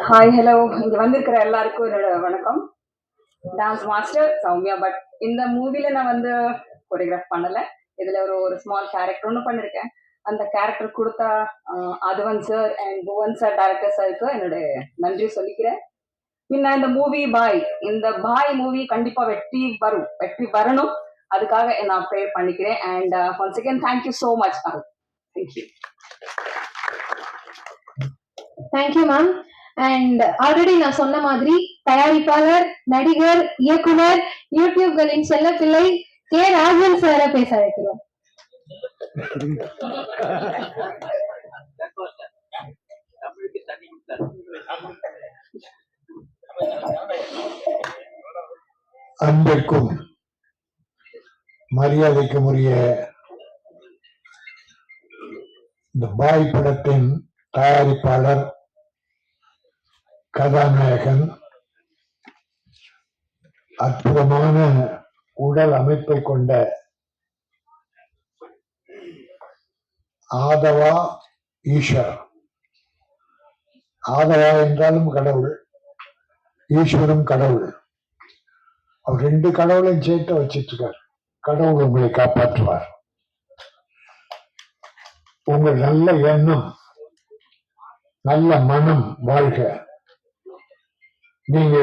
Hi hello, இங்க வந்திருக்கிற எல்லாருக்கும் என்னோட வணக்கம். Dance master Soumya. பட் இந்த மூவில நான் வந்து கொரியோகிராஃப் பண்ணல. இதுல ஒரு ஒரு ஸ்மால் கேரக்டர் ஒன்று பண்ணிருக்கேன். அந்த கேரக்டர் கொடுத்த அதுவன் sir and Bhuvan sir director சாருக்கு என்னுடைய நன்றி சொல்லிக்கிறேன். பின்ன இந்த மூவி பாய், இந்த பாய் மூவி கண்டிப்பா வெற்றி வரணும். அதுக்காக நான் ப்ரே பண்ணிக்கிறேன். And once again thank you so much. Thank you. Thank you ma'am. And already நான் சொன்ன மாதிரி தயாரிப்பாளர், நடிகர், இயக்குனர், யூடியூப்களின் செல்ல பிள்ளை கே ராஜன் சாரை பேச வைக்கிறோம். அன்பிற்கும் மரியாதைக்கும் உரிய இந்த பாய் படத்தின் தயாரிப்பாளர், கதாநாயகன், அற்புதமான உடல் அமைப்பை கொண்ட ஆதவா ஈஸ்வர். ஆதவா என்றாலும் கடவுள், ஈஸ்வரும் கடவுள். அவர் ரெண்டு கடவுளையும் சேர்த்து வச்சிட்டு இருக்கார். கடவுள் உங்களை காப்பாற்றுவார். உங்கள் நல்ல எண்ணம், நல்ல மனம் வாழ்க. நீங்க